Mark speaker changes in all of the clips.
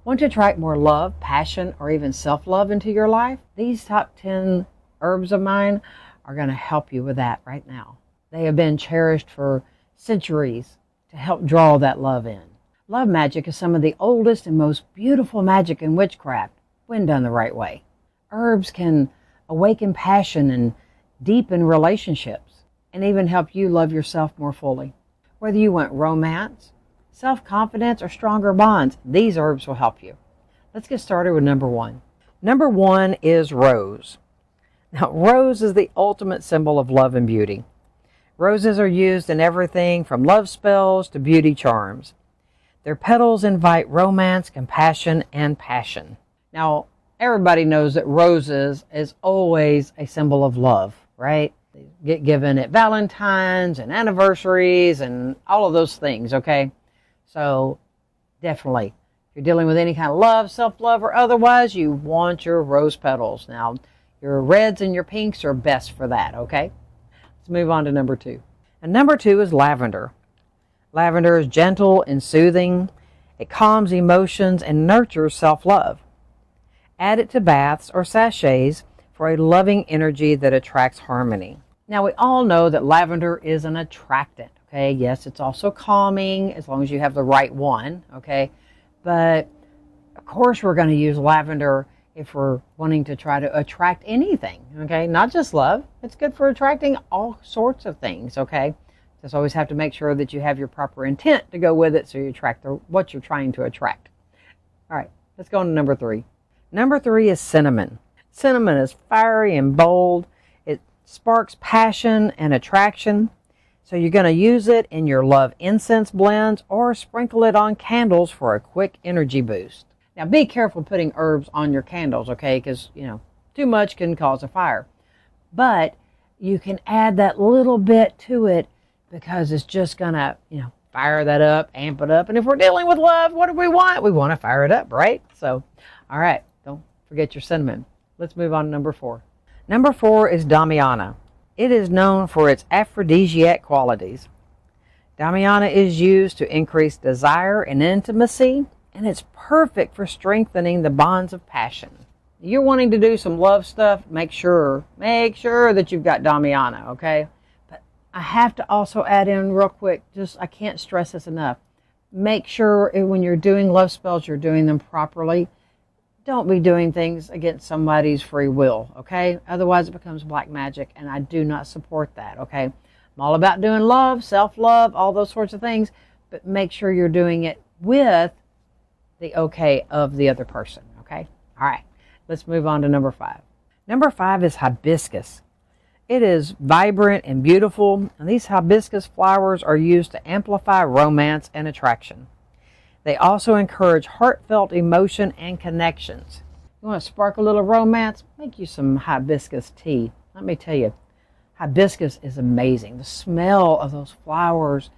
Speaker 1: Want to attract more love, passion, or even self-love into your life? These top 10 herbs of mine are going to help you with that right now. They have been cherished for centuries to help draw that love in. Love magic is some of the oldest and most beautiful magic in witchcraft when done the right way. Herbs can awaken passion and deepen relationships and even help you love yourself more fully. Whether you want romance, self-confidence, or stronger bonds, these herbs will help you. Let's get started with number 1. Number 1 is rose. Now, rose is the ultimate symbol of love and beauty. Roses are used in everything from love spells to beauty charms. Their petals invite romance, compassion, and passion. Now, everybody knows that roses is always a symbol of love, right? They get given at Valentine's and anniversaries and all of those things, okay? So definitely, if you're dealing with any kind of love, self-love, or otherwise, you want your rose petals. Now, your reds and your pinks are best for that, okay? Let's move on to number 2. And number 2 is lavender. Lavender is gentle and soothing. It calms emotions and nurtures self-love. Add it to baths or sachets for a loving energy that attracts harmony. Now, we all know that lavender is an attractant. Okay, yes, it's also calming as long as you have the right one, okay? But, of course, we're going to use lavender if we're wanting to try to attract anything, okay? Not just love. It's good for attracting all sorts of things, okay? Just always have to make sure that you have your proper intent to go with it so you attract what you're trying to attract. All right, let's go on to number 3. Number 3 is cinnamon. Cinnamon is fiery and bold. It sparks passion and attraction. So you're going to use it in your love incense blends or sprinkle it on candles for a quick energy boost. Now be careful putting herbs on your candles, okay? Because, too much can cause a fire. But you can add that little bit to it because it's just going to, fire that up, amp it up. And if we're dealing with love, what do we want? We want to fire it up, right? So, all right, don't forget your cinnamon. Let's move on to number 4. Number 4 is Damiana. It is known for its aphrodisiac qualities. Damiana is used to increase desire and intimacy, and it's perfect for strengthening the bonds of passion. You're wanting to do some love stuff, make sure that you've got Damiana, okay? But I have to also add in real quick, I can't stress this enough. Make sure when you're doing love spells, you're doing them properly. Don't be doing things against somebody's free will, okay? Otherwise, it becomes black magic, and I do not support that, okay? I'm all about doing love, self-love, all those sorts of things, but make sure you're doing it with the okay of the other person, okay? All right, let's move on to number 5. Number 5 is hibiscus. It is vibrant and beautiful, and these hibiscus flowers are used to amplify romance and attraction. They also encourage heartfelt emotion and connections. You want to spark a little romance? Make you some hibiscus tea. Let me tell you, hibiscus is amazing. The smell of those flowers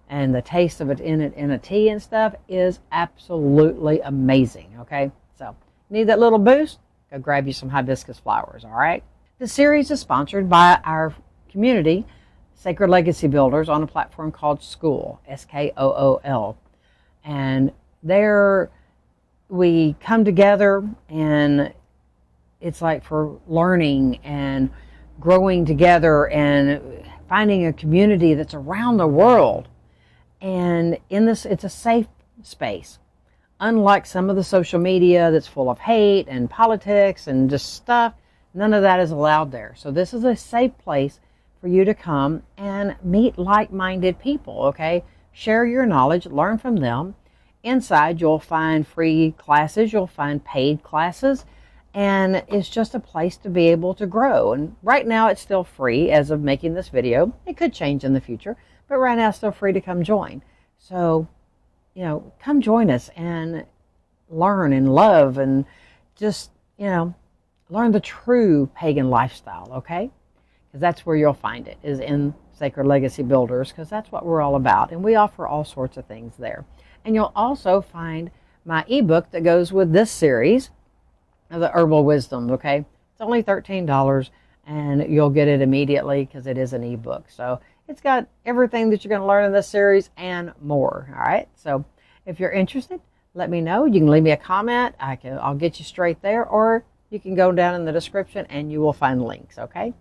Speaker 1: and the taste of it in a tea and stuff is absolutely amazing, okay? So, need that little boost? Go grab you some hibiscus flowers, all right? The series is sponsored by our community, Sacred Legacy Builders, on a platform called School, SKOOL. And there we come together, and it's like for learning and growing together and finding a community that's around the world. And in this, it's a safe space. Unlike some of the social media that's full of hate and politics and just stuff, none of that is allowed there. So this is a safe place for you to come and meet like-minded people, okay? Share your knowledge, learn from them. Inside, you'll find free classes, you'll find paid classes, and it's just a place to be able to grow. And right now, it's still free as of making this video. It could change in the future, but right now, it's still free to come join. So, come join us and learn and love and just, learn the true pagan lifestyle, okay? Because that's where you'll find it, is in Sacred Legacy Builders, because that's what we're all about. And we offer all sorts of things there. And you'll also find my ebook that goes with this series of the Herbal Wisdom, okay? It's only $13, and you'll get it immediately because it is an ebook. So it's got everything that you're going to learn in this series and more, all right? So if you're interested, let me know. You can leave me a comment. I'll get you straight there, or you can go down in the description and you will find links, okay?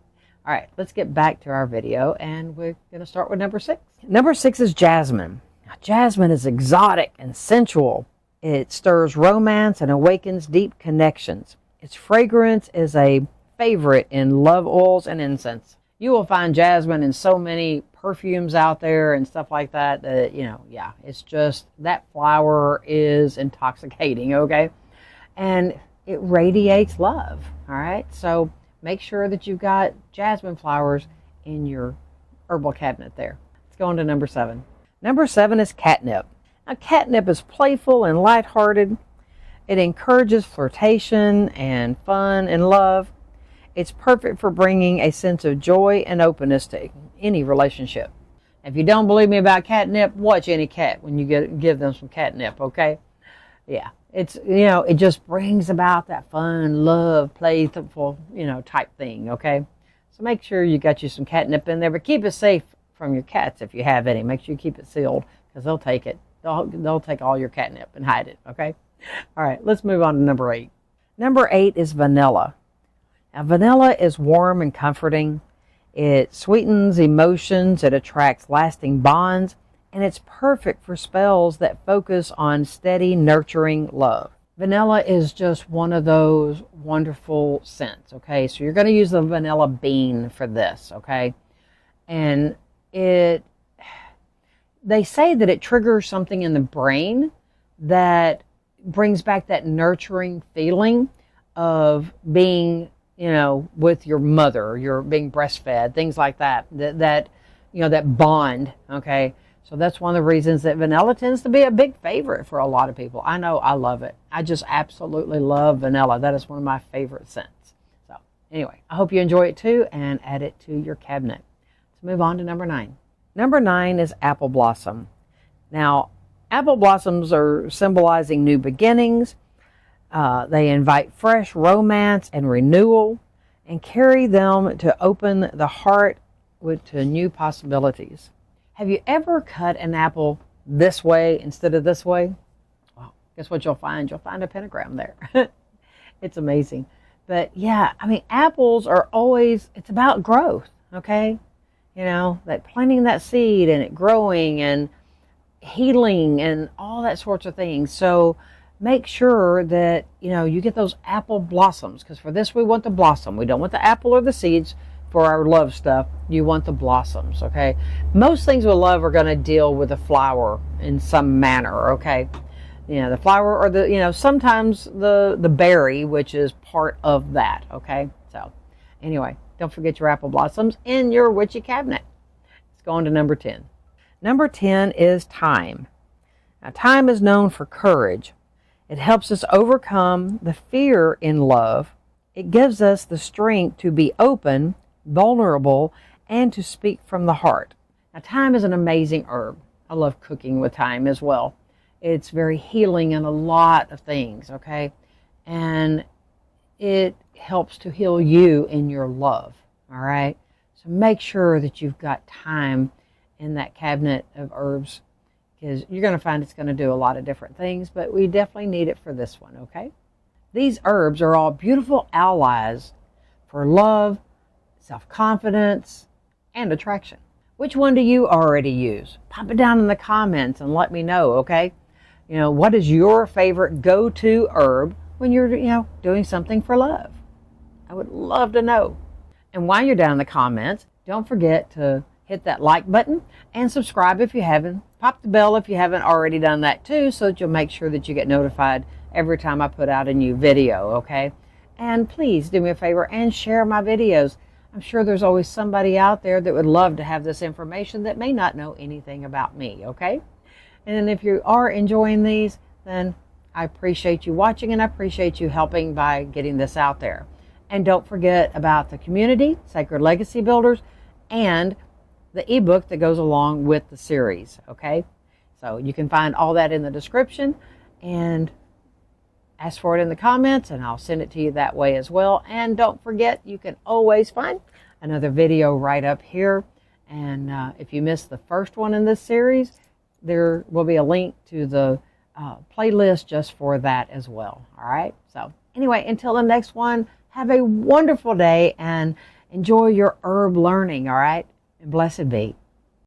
Speaker 1: All right, let's get back to our video, and we're going to start with number 6. Number 6 is jasmine. Now, jasmine is exotic and sensual. It stirs romance and awakens deep connections. Its fragrance is a favorite in love oils and incense. You will find jasmine in so many perfumes out there and stuff like that, yeah, it's just, that flower is intoxicating, okay? And it radiates love, all right? So make sure that you've got jasmine flowers in your herbal cabinet there. Let's go on to number 7. Number 7 is catnip. Now, catnip is playful and lighthearted. It encourages flirtation and fun and love. It's perfect for bringing a sense of joy and openness to any relationship. If you don't believe me about catnip, watch any cat when you give them some catnip, okay? Yeah, it's, it just brings about that fun, love, playful, type thing, okay? So make sure you got you some catnip in there, but keep it safe from your cats if you have any. Make sure you keep it sealed, because they'll take it. They'll take all your catnip and hide it, okay? All right, let's move on to number 8. Number 8 is vanilla. Now, vanilla is warm and comforting. It sweetens emotions, it attracts lasting bonds, and it's perfect for spells that focus on steady, nurturing love. Vanilla is just one of those wonderful scents, okay? So you're going to use the vanilla bean for this, okay? And they say that it triggers something in the brain that brings back that nurturing feeling of being, with your mother, you're being breastfed, things like that, that bond, okay? So that's one of the reasons that vanilla tends to be a big favorite for a lot of people. I know, I love it. I just absolutely love vanilla. That is one of my favorite scents. So anyway, I hope you enjoy it too, and add it to your cabinet. Let's move on to number 9. Number 9 is apple blossom. Now, apple blossoms are symbolizing new beginnings. They invite fresh romance and renewal, and carry them to open the heart to new possibilities. Have you ever cut an apple this way instead of this way? Well, guess what you'll find? You'll find a pentagram there. It's amazing. But yeah, apples are always, it's about growth, okay? That planting that seed and it growing and healing and all that sorts of things. So make sure that, you get those apple blossoms, because for this we want the blossom. We don't want the apple or the seeds for our love stuff. You want the blossoms, okay? Most things with love are going to deal with the flower in some manner, okay? The flower or the, sometimes the berry, which is part of that, okay? So anyway, don't forget your apple blossoms in your witchy cabinet. Let's go on to number 10. Number 10 is thyme. Now, thyme is known for courage. It helps us overcome the fear in love. It gives us the strength to be open, vulnerable, and to speak from the heart. Now, thyme is an amazing herb. I love cooking with thyme as well. It's very healing in a lot of things, okay? And it helps to heal you in your love, all right? So make sure that you've got thyme in that cabinet of herbs, because you're going to find it's going to do a lot of different things, but we definitely need it for this one, okay? These herbs are all beautiful allies for love, self-confidence, and attraction. Which one do you already use? Pop it down in the comments and let me know, okay? What is your favorite go-to herb when you're, doing something for love? I would love to know. And while you're down in the comments, don't forget to hit that like button and subscribe if you haven't. Pop the bell if you haven't already done that too, so that you'll make sure that you get notified every time I put out a new video, okay? And please do me a favor and share my videos. I'm sure there's always somebody out there that would love to have this information that may not know anything about me, okay? And if you are enjoying these, then I appreciate you watching, and I appreciate you helping by getting this out there. And don't forget about the community, Sacred Legacy Builders, and the ebook that goes along with the series, okay? So you can find all that in the description, and ask for it in the comments, and I'll send it to you that way as well. And don't forget, you can always find another video right up here. And if you missed the first one in this series, there will be a link to the playlist just for that as well. All right. So anyway, until the next one, have a wonderful day and enjoy your herb learning. All right. And blessed be.